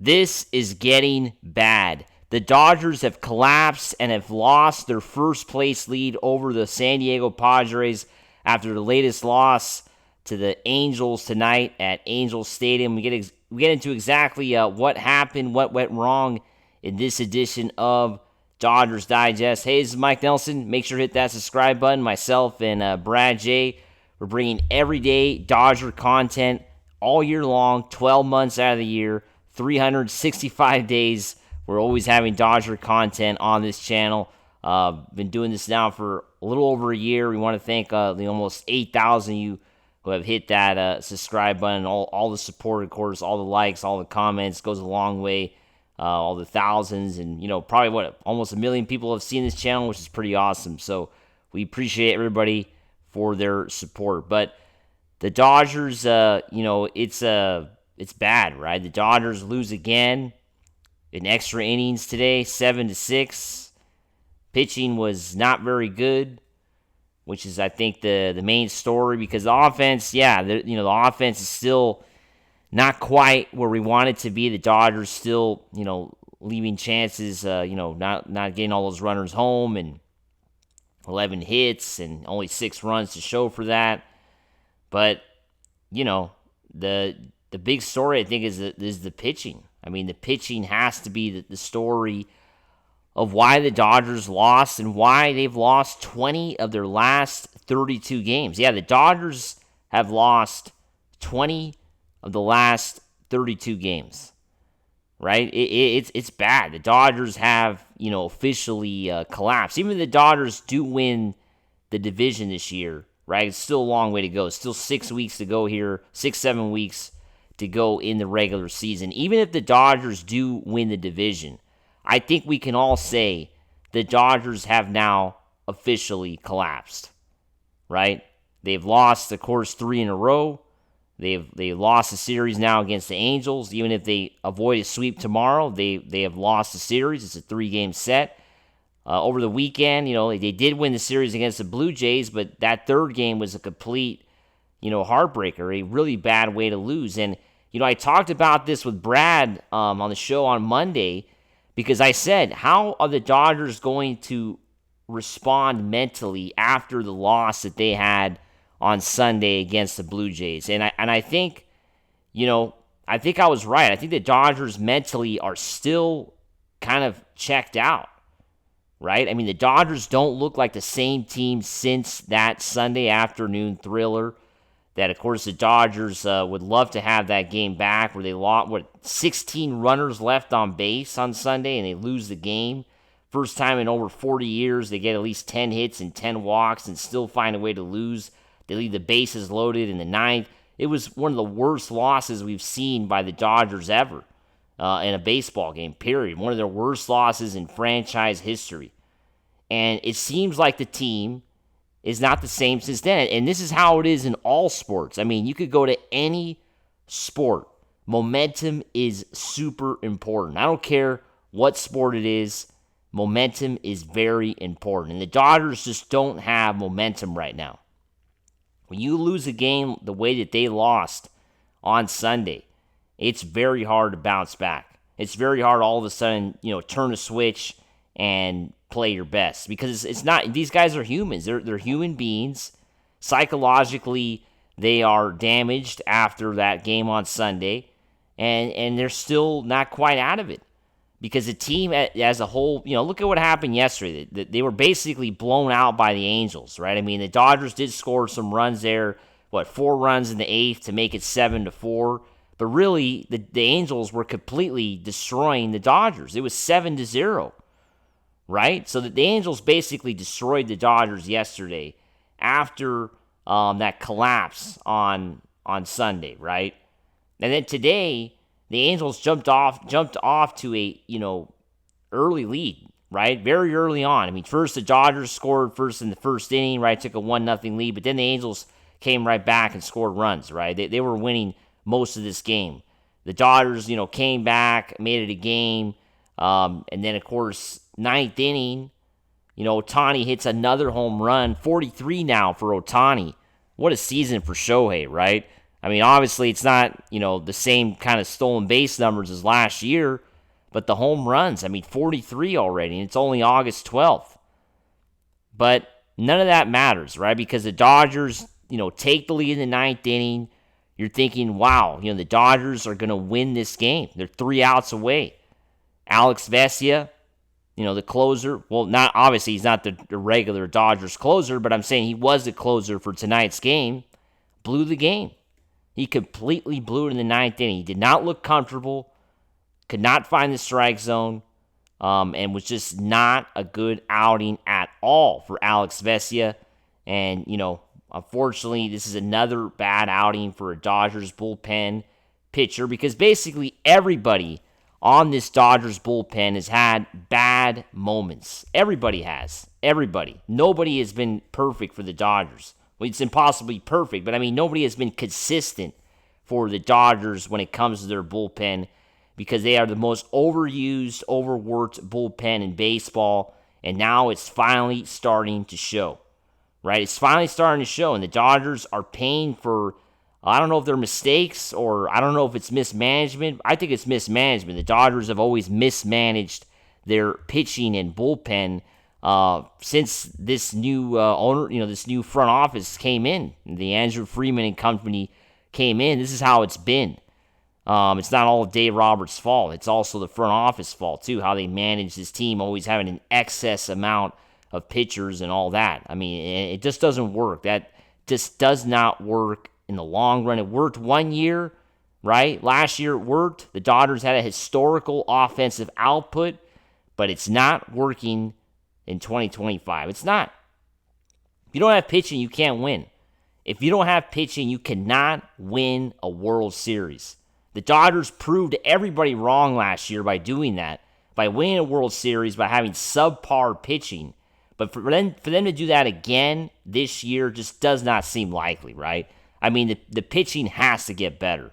This is getting bad. The Dodgers have collapsed and have lost their first place lead over the San Diego Padres after the latest loss to the Angels tonight at Angels Stadium. We get into exactly what happened, what went wrong in this edition of Dodgers Digest. Hey, this is Mike Nelson. Make sure to hit that subscribe button. Myself and Brad J. We're bringing everyday Dodger content all year long, 12 months out of the year, 365 days. We're always having Dodger content on this channel. Been doing this now for a little over a year. We want to thank the almost 8,000 you who have hit that subscribe button. All the support, of course, all the likes, all the comments goes a long way. All the thousands and, probably almost 1 million people have seen this channel, which is pretty awesome. So we appreciate everybody for their support. But the Dodgers, it's bad, right? The Dodgers lose again in extra innings today, 7-6. Pitching was not very good, which is, I think, the main story, because the offense, the offense is still not quite where we want it to be. The Dodgers still, leaving chances, not getting all those runners home, and 11 hits and only 6 runs to show for that. But, the big story, I think, is the pitching. I mean, the pitching has to be the story of why the Dodgers lost and why they've lost 20 of their last 32 games. Yeah, the Dodgers have lost 20 of the last 32 games, right? It's bad. The Dodgers have, officially collapsed. Even if the Dodgers do win the division this year, right? It's still a long way to go. It's still 6 weeks to go here, 6-7 weeks to go in the regular season. Even if the Dodgers do win the division, I think we can all say the Dodgers have now officially collapsed, right? They've lost, of course, 3 in a row. They lost the series now against the Angels. Even if they avoid a sweep tomorrow, they have lost the series. It's a 3-game set. Over the weekend, they did win the series against the Blue Jays, but that third game was a complete, heartbreaker, a really bad way to lose. And, I talked about this with Brad on the show on Monday, because I said, how are the Dodgers going to respond mentally after the loss that they had on Sunday against the Blue Jays? And I think, I think I was right. I think the Dodgers mentally are still kind of checked out, right? I mean, the Dodgers don't look like the same team since that Sunday afternoon thriller that, of course, the Dodgers would love to have that game back, where they lost, 16 runners left on base on Sunday, and they lose the game. First time in over 40 years they get at least 10 hits and 10 walks and still find a way to lose. They leave the bases loaded in the ninth. It was one of the worst losses we've seen by the Dodgers ever in a baseball game, period. One of their worst losses in franchise history. And it seems like the team is not the same since then. And this is how it is in all sports. I mean, you could go to any sport. Momentum is super important. I don't care what sport it is. Momentum is very important. And the Dodgers just don't have momentum right now. When you lose a game the way that they lost on Sunday, it's very hard to bounce back. It's very hard all of a sudden, turn a switch and play your best, because it's not, these guys are humans. They're human beings. Psychologically, they are damaged after that game on Sunday, and they're still not quite out of it, because the team as a whole, look at what happened yesterday. They were basically blown out by the Angels, right? I mean, the Dodgers did score some runs there, 4 runs in the 8th to make it 7-4, but really the Angels were completely destroying the Dodgers. It was 7-0. Right? So the Angels basically destroyed the Dodgers yesterday after that collapse on Sunday, right? And then today, the Angels jumped off to a, early lead, right? Very early on. I mean, first the Dodgers scored first in the first inning, right? Took a 1-0 lead, but then the Angels came right back and scored runs, right? They were winning most of this game. The Dodgers, came back, made it a game, and then, of course, 9th inning, Ohtani hits another home run, 43 now for Ohtani. What a season for Shohei, right? I mean, obviously it's not, the same kind of stolen base numbers as last year, but the home runs, 43 already, and it's only August 12th. But none of that matters, right? Because the Dodgers, take the lead in the ninth inning. You're thinking, wow, the Dodgers are going to win this game. They're 3 outs away. Alex Vesia, the closer. Well, not obviously he's not the regular Dodgers closer, but I'm saying he was the closer for tonight's game. Blew the game. He completely blew it in the ninth inning. He did not look comfortable, could not find the strike zone, and was just not a good outing at all for Alex Vesia. And, unfortunately, this is another bad outing for a Dodgers bullpen pitcher because basically everybody on this Dodgers bullpen has had bad moments. Everybody has. Everybody. Nobody has been perfect for the Dodgers. Well, it's impossible to be perfect, but nobody has been consistent for the Dodgers when it comes to their bullpen because they are the most overused, overworked bullpen in baseball, and now it's finally starting to show, right? It's finally starting to show, and the Dodgers are paying for, I don't know if they're mistakes or I don't know if it's mismanagement. I think it's mismanagement. The Dodgers have always mismanaged their pitching and bullpen since this new owner, this new front office came in. The Andrew Freeman and company came in. This is how it's been. It's not all Dave Roberts' fault. It's also the front office fault, too, how they manage this team, always having an excess amount of pitchers and all that. It just doesn't work. That just does not work in the long run. It worked 1 year, right? Last year it worked. The Dodgers had a historical offensive output, but it's not working in 2025. It's not. If you don't have pitching, you can't win. If you don't have pitching, you cannot win a World Series. The Dodgers proved everybody wrong last year by doing that, by winning a World Series, by having subpar pitching. But for them to do that again this year just does not seem likely, right? The pitching has to get better,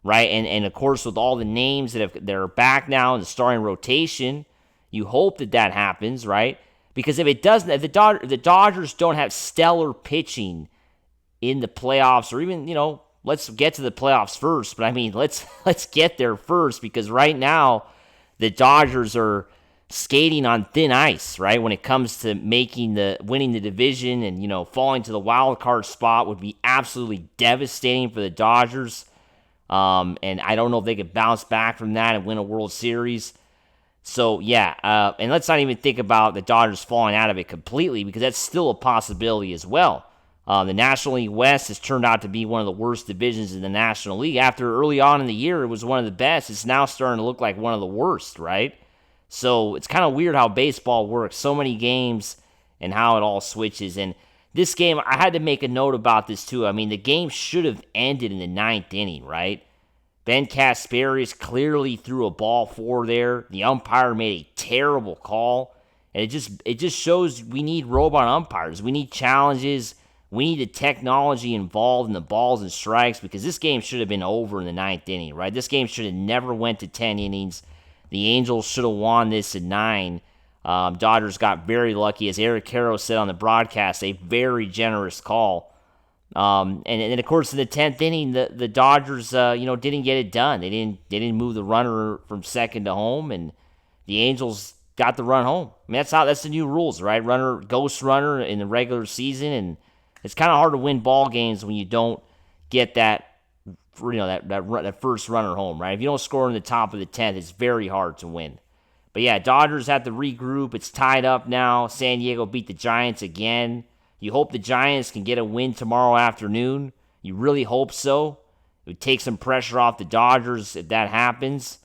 right? And of course, with all the names that are back now in the starting rotation, you hope that happens, right? Because if it doesn't, if the Dodgers don't have stellar pitching in the playoffs, or even, let's get to the playoffs first, but let's get there first, because right now the Dodgers are skating on thin ice, right? When it comes to winning the division, and falling to the wild card spot would be absolutely devastating for the Dodgers. And I don't know if they could bounce back from that and win a World Series. So yeah, and let's not even think about the Dodgers falling out of it completely, because that's still a possibility as well. The National League West has turned out to be one of the worst divisions in the National League. After early on in the year, it was one of the best. It's now starting to look like one of the worst, right? So it's kind of weird how baseball works. So many games and how it all switches. And this game, I had to make a note about this too. The game should have ended in the ninth inning, right? Ben Kasperius clearly threw a ball 4 there. The umpire made a terrible call. And it just shows we need robot umpires. We need challenges. We need the technology involved in the balls and strikes, because this game should have been over in the ninth inning, right? This game should have never went to 10 innings. The Angels should have won this in 9. Dodgers got very lucky. As Eric Caro said on the broadcast, a very generous call. And then, of course, in the 10th inning, the Dodgers, didn't get it done. They didn't move the runner from second to home, and the Angels got the run home. That's the new rules, right? Ghost runner in the regular season, and it's kind of hard to win ball games when you don't get that first runner home, right? If you don't score in the top of the 10th, it's very hard to win. But yeah, Dodgers have to regroup. It's tied up now. San Diego beat the Giants again. You hope the Giants can get a win tomorrow afternoon. You really hope so. It would take some pressure off the Dodgers if that happens.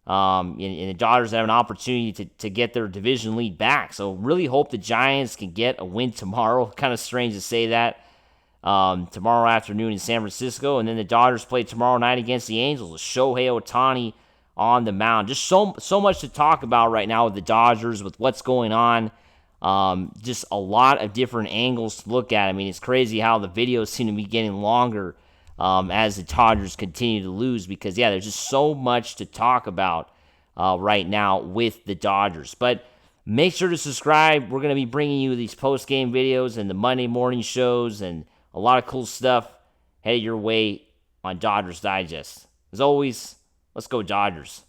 And the Dodgers have an opportunity to get their division lead back. So really hope the Giants can get a win tomorrow. Kind of strange to say that. Tomorrow afternoon in San Francisco. And then the Dodgers play tomorrow night against the Angels with Shohei Ohtani on the mound. Just so much to talk about right now with the Dodgers, with what's going on. Just a lot of different angles to look at. It's crazy how the videos seem to be getting longer as the Dodgers continue to lose, because, yeah, there's just so much to talk about right now with the Dodgers. But make sure to subscribe. We're going to be bringing you these post-game videos and the Monday morning shows and a lot of cool stuff headed your way on Dodgers Digest. As always, let's go Dodgers.